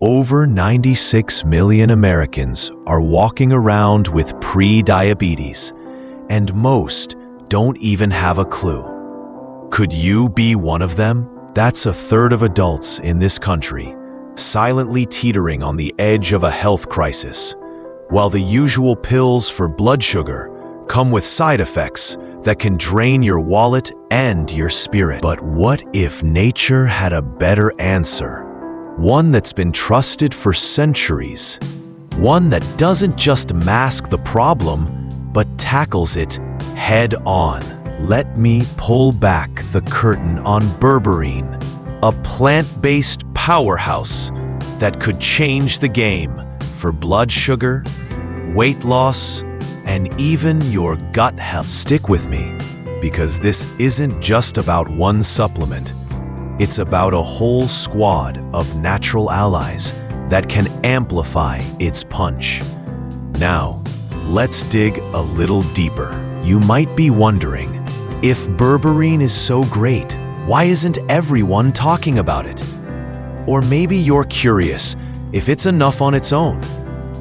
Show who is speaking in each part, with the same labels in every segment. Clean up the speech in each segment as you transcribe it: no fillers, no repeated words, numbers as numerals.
Speaker 1: Over 96 million Americans are walking around with pre-diabetes, and most don't even have a clue. Could you be one of them? That's a third of adults in this country, silently teetering on the edge of a health crisis, while the usual pills for blood sugar come with side effects that can drain your wallet and your spirit. But what if nature had a better answer? One that's been trusted for centuries. One that doesn't just mask the problem, but tackles it head on. Let me pull back the curtain on Berberine, a plant-based powerhouse that could change the game for blood sugar, weight loss, and even your gut health. Stick with me, because this isn't just about one supplement. It's about a whole squad of natural allies that can amplify its punch. Now, let's dig a little deeper. You might be wondering, if Berberine is so great, why isn't everyone talking about it? Or maybe you're curious if it's enough on its own,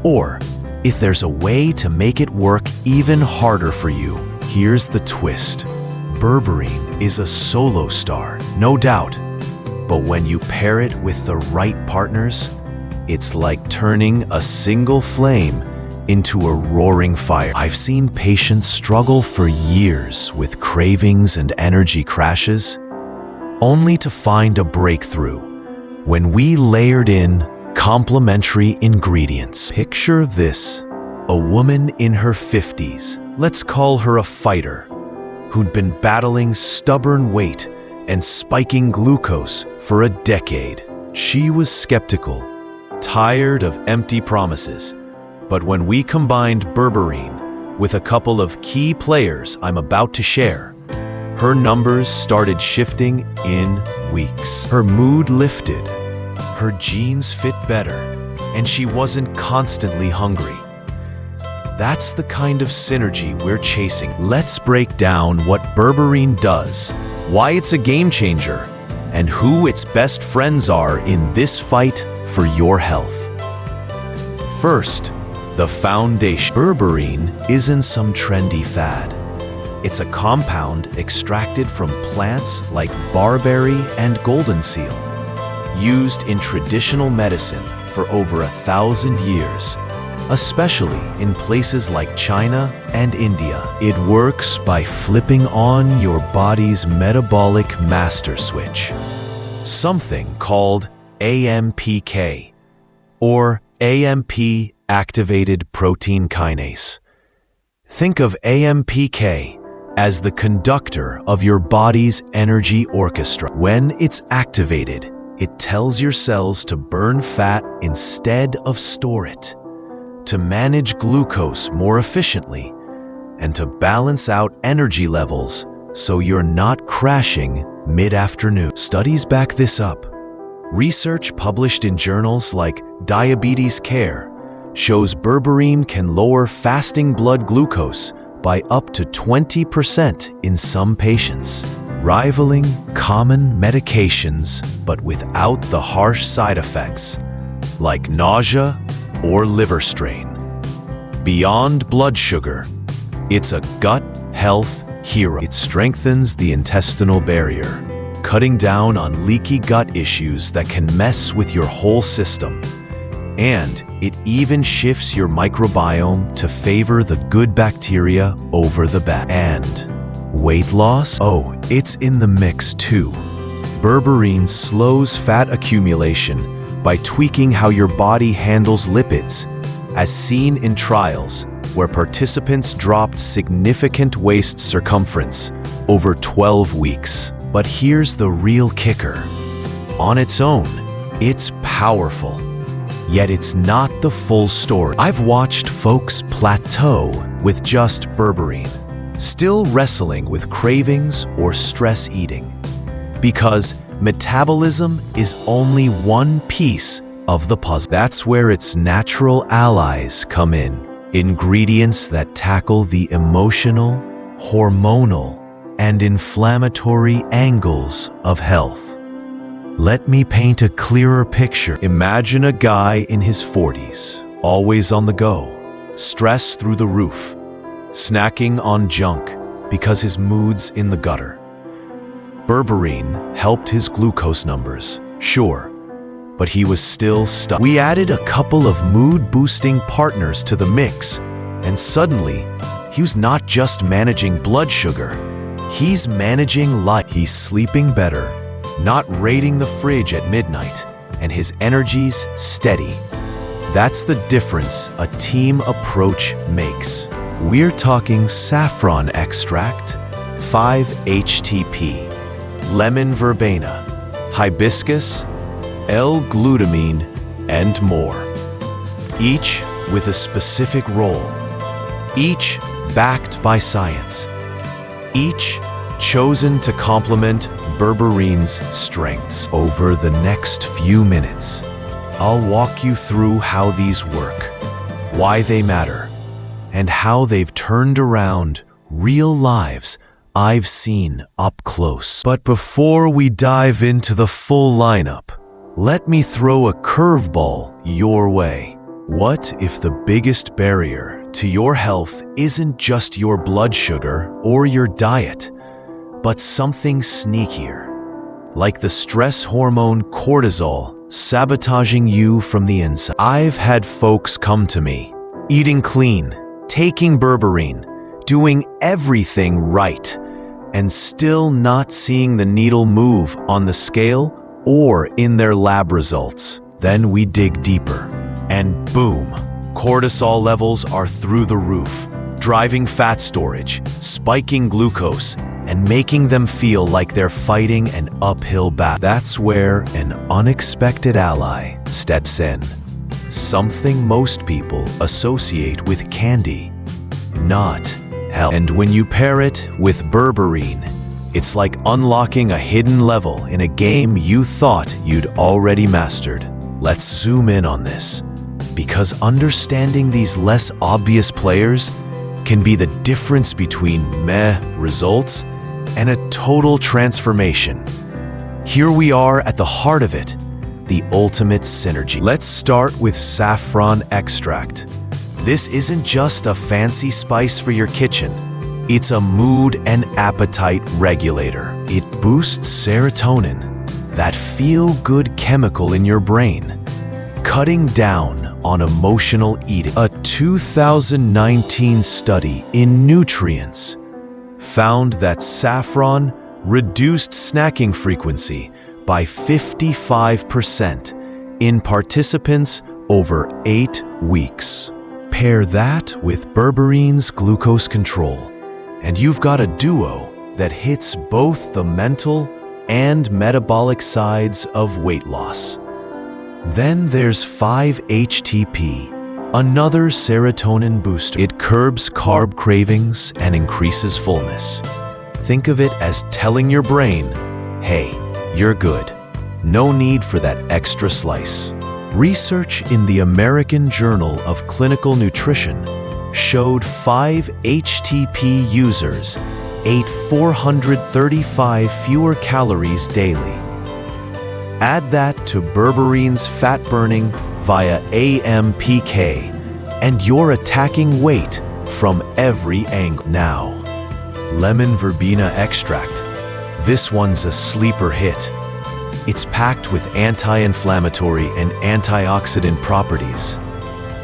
Speaker 1: or if there's a way to make it work even harder for you. Here's the twist. Berberine is a solo star, no doubt, but when you pair it with the right partners, it's like turning a single flame into a roaring fire. I've seen patients struggle for years with cravings and energy crashes, only to find a breakthrough when we layered in complementary ingredients. Picture this: a woman in her 50s, let's call her a fighter, who'd been battling stubborn weight and spiking glucose for a decade. She was skeptical, tired of empty promises. But when we combined Berberine with a couple of key players I'm about to share, her numbers started shifting in weeks. Her mood lifted, her genes fit better, and she wasn't constantly hungry. That's the kind of synergy we're chasing. Let's break down what Berberine does, why it's a game changer, and who its best friends are in this fight for your health. First, the foundation. Berberine isn't some trendy fad. It's a compound extracted from plants like barberry and golden seal, used in traditional medicine for over 1,000 years, especially in places like China and India. It works by flipping on your body's metabolic master switch, something called AMPK, or AMP activated protein kinase. Think of AMPK as the conductor of your body's energy orchestra. When it's activated, it tells your cells to burn fat instead of store it, to manage glucose more efficiently, and to balance out energy levels so you're not crashing mid-afternoon. Studies back this up. Research published in journals like Diabetes Care shows Berberine can lower fasting blood glucose by up to 20% in some patients, rivaling common medications but without the harsh side effects like nausea or liver strain. Beyond blood sugar, it's a gut health hero. It strengthens the intestinal barrier, cutting down on leaky gut issues that can mess with your whole system. And it even shifts your microbiome to favor the good bacteria over the bad. And weight loss? Oh, it's in the mix too. Berberine slows fat accumulation by tweaking how your body handles lipids, as seen in trials where participants dropped significant waist circumference over 12 weeks. But here's the real kicker. On its own, it's powerful. Yet it's not the full story. I've watched folks plateau with just Berberine, still wrestling with cravings or stress eating, because metabolism is only one piece of the puzzle. That's where its natural allies come in, ingredients that tackle the emotional, hormonal, and inflammatory angles of health. Let me paint a clearer picture. Imagine a guy in his 40s, always on the go, stress through the roof, snacking on junk because his mood's in the gutter. Berberine helped his glucose numbers, sure, but he was still stuck. We added a couple of mood-boosting partners to the mix, and suddenly, he was not just managing blood sugar, he's managing life. He's sleeping better, not raiding the fridge at midnight, and his energy's steady. That's the difference a team approach makes. We're talking saffron extract, 5-HTP, lemon verbena, hibiscus, L-glutamine, and more. Each with a specific role, each backed by science, each chosen to complement Berberine's strengths. Over the next few minutes, I'll walk you through how these work, why they matter, and how they've turned around real lives I've seen up close. But before we dive into the full lineup, let me throw a curveball your way. What if the biggest barrier to your health isn't just your blood sugar or your diet, but something sneakier, like the stress hormone cortisol sabotaging you from the inside? I've had folks come to me, eating clean, taking Berberine, doing everything right, and still not seeing the needle move on the scale or in their lab results. Then we dig deeper, and boom, cortisol levels are through the roof, driving fat storage, spiking glucose, and making them feel like they're fighting an uphill battle. That's where an unexpected ally steps in. Something most people associate with candy, not health. And when you pair it with Berberine, it's like unlocking a hidden level in a game you thought you'd already mastered. Let's zoom in on this, because understanding these less obvious players can be the difference between meh results and a total transformation. Here we are at the heart of it, the ultimate synergy. Let's start with saffron extract. This isn't just a fancy spice for your kitchen. It's a mood and appetite regulator. It boosts serotonin, that feel-good chemical in your brain, cutting down on emotional eating. A 2019 study in Nutrients found that saffron reduced snacking frequency by 55% in participants over 8 weeks. Pair that with Berberine's glucose control, and you've got a duo that hits both the mental and metabolic sides of weight loss. Then there's 5-HTP, another serotonin booster. It curbs carb cravings and increases fullness. Think of it as telling your brain, hey, you're good. No need for that extra slice. Research in the American Journal of Clinical Nutrition showed 5-HTP users ate 435 fewer calories daily. Add that to Berberine's fat burning via AMPK, and you're attacking weight from every angle. Now, lemon verbena extract. This one's a sleeper hit. It's packed with anti-inflammatory and antioxidant properties,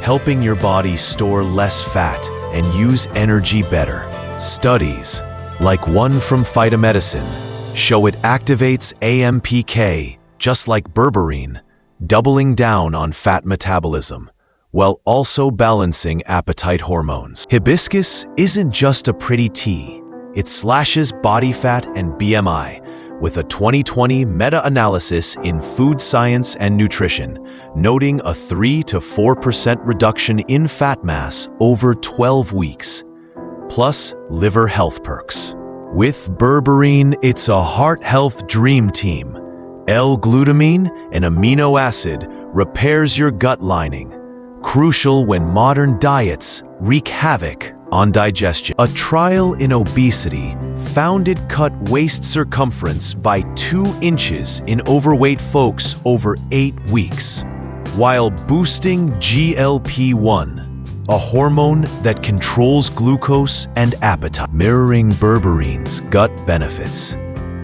Speaker 1: helping your body store less fat and use energy better. Studies, like one from Phytomedicine, show it activates AMPK, just like Berberine, doubling down on fat metabolism, while also balancing appetite hormones. Hibiscus isn't just a pretty tea. It slashes body fat and BMI, with a 2020 meta-analysis in Food Science and Nutrition, noting a 3 to 4% reduction in fat mass over 12 weeks, plus liver health perks. With Berberine, it's a heart health dream team. L-glutamine, an amino acid, repairs your gut lining, crucial when modern diets wreak havoc on digestion. A trial in obesity found it cut waist circumference by 2 inches in overweight folks over 8 weeks, while boosting GLP-1, a hormone that controls glucose and appetite, mirroring Berberine's gut benefits.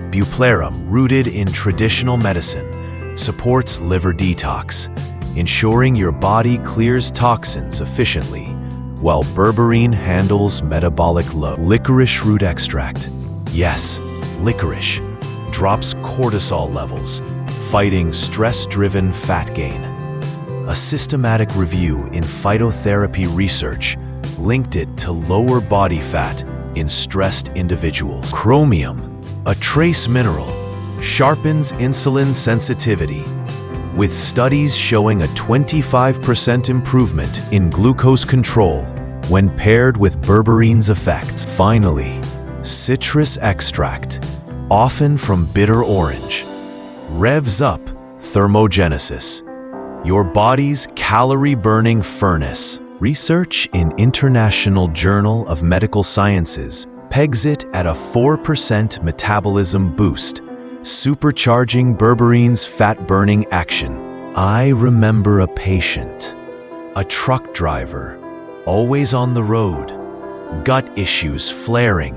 Speaker 1: Bupleurum, rooted in traditional medicine, supports liver detox, ensuring your body clears toxins efficiently, while Berberine handles metabolic load. Licorice root extract. Yes, licorice drops cortisol levels, fighting stress-driven fat gain. A systematic review in phytotherapy research linked it to lower body fat in stressed individuals. Chromium, a trace mineral, sharpens insulin sensitivity, with studies showing a 25% improvement in glucose control when paired with Berberine's effects. Finally, citrus extract, often from bitter orange, revs up thermogenesis, your body's calorie-burning furnace. Research in International Journal of Medical Sciences pegs it at a 4% metabolism boost, supercharging Berberine's fat-burning action. I remember a patient, a truck driver, always on the road, gut issues flaring,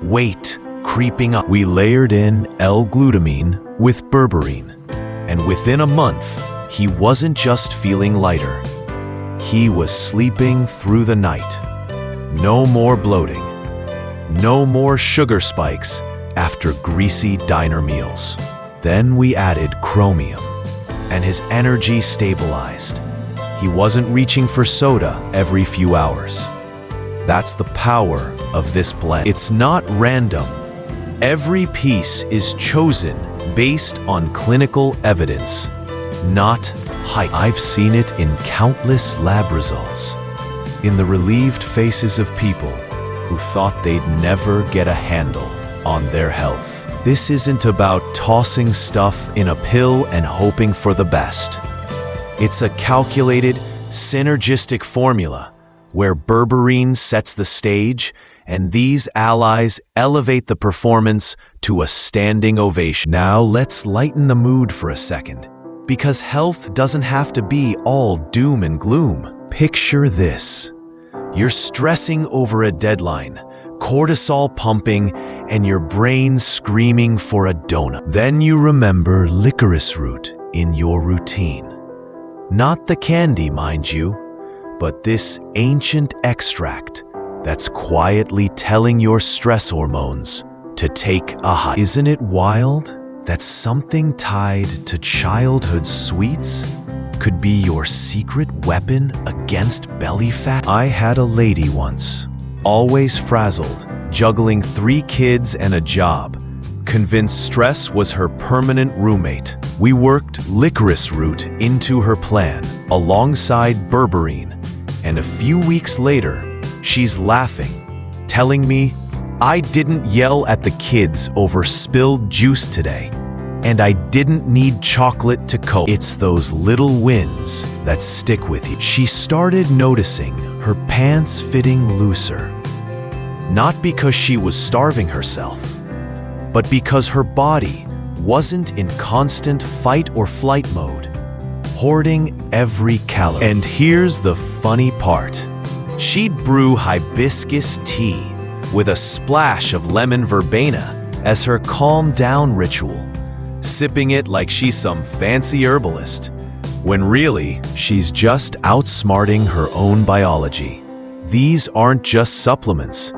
Speaker 1: weight creeping up. We layered in L-glutamine with Berberine, and within a month, he wasn't just feeling lighter. He was sleeping through the night. No more bloating. No more sugar spikes after greasy diner meals. Then we added chromium, and his energy stabilized. He wasn't reaching for soda every few hours. That's the power of this blend. It's not random. Every piece is chosen based on clinical evidence, not hype. I've seen it in countless lab results, in the relieved faces of people who thought they'd never get a handle on their health. This isn't about tossing stuff in a pill and hoping for the best. It's a calculated, synergistic formula where Berberine sets the stage and these allies elevate the performance to a standing ovation. Now let's lighten the mood for a second, because health doesn't have to be all doom and gloom. Picture this. You're stressing over a deadline, cortisol pumping, and your brain screaming for a donut. Then you remember licorice root in your routine. Not the candy, mind you, but this ancient extract that's quietly telling your stress hormones to take a hike. Isn't it wild that something tied to childhood sweets could be your secret weapon against belly fat? I had a lady once, always frazzled, juggling 3 kids and a job, convinced stress was her permanent roommate. We worked licorice root into her plan, alongside Berberine, and a few weeks later, she's laughing, telling me, "I didn't yell at the kids over spilled juice today, and I didn't need chocolate to cope." It's those little wins that stick with you. She started noticing her pants fitting looser, not because she was starving herself, but because her body wasn't in constant fight or flight mode, hoarding every calorie. And here's the funny part. She'd brew hibiscus tea with a splash of lemon verbena as her calm down ritual, sipping it like she's some fancy herbalist, when really, she's just outsmarting her own biology. These aren't just supplements.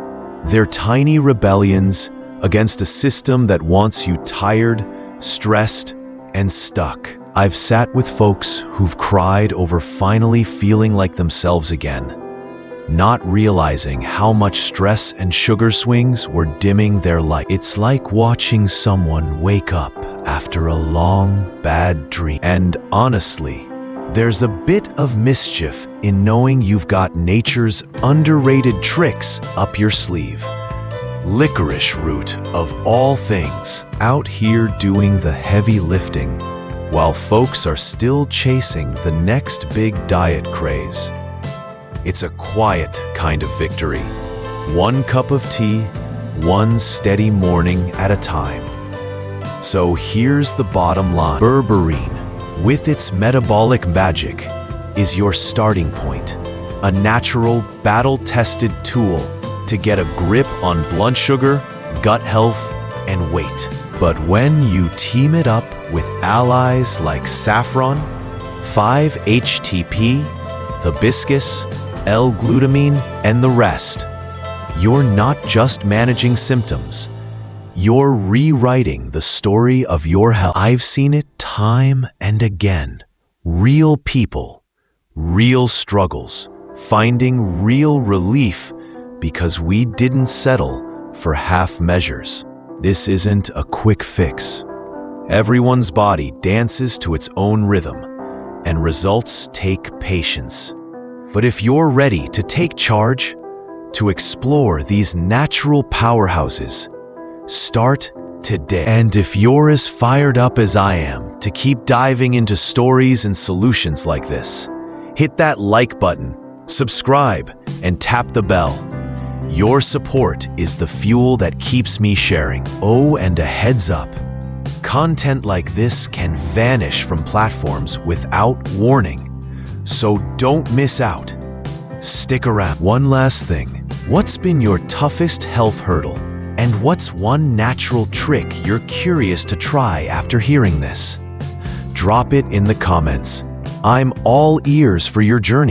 Speaker 1: They're tiny rebellions against a system that wants you tired, stressed, and stuck. I've sat with folks who've cried over finally feeling like themselves again, not realizing how much stress and sugar swings were dimming their light. It's like watching someone wake up after a long, bad dream. And honestly, there's a bit of mischief in knowing you've got nature's underrated tricks up your sleeve. Licorice root, of all things, out here doing the heavy lifting, while folks are still chasing the next big diet craze. It's a quiet kind of victory. 1 cup of tea, 1 steady morning at a time. So here's the bottom line. Berberine, with its metabolic magic, is your starting point. A natural, battle-tested tool to get a grip on blood sugar, gut health, and weight. But when you team it up with allies like saffron, 5-HTP, hibiscus, L-glutamine, and the rest, you're not just managing symptoms. You're rewriting the story of your health. I've seen it time and again. Real people, real struggles, finding real relief because we didn't settle for half measures. This isn't a quick fix. Everyone's body dances to its own rhythm, and results take patience. But if you're ready to take charge, to explore these natural powerhouses, start today. And if you're as fired up as I am to keep diving into stories and solutions like this, hit that like button, subscribe, and tap the bell. Your support is the fuel that keeps me sharing. Oh, and a heads up. Content like this can vanish from platforms without warning, so don't miss out. Stick around. One last thing. What's been your toughest health hurdle? And what's one natural trick you're curious to try after hearing this? Drop it in the comments. I'm all ears for your journey.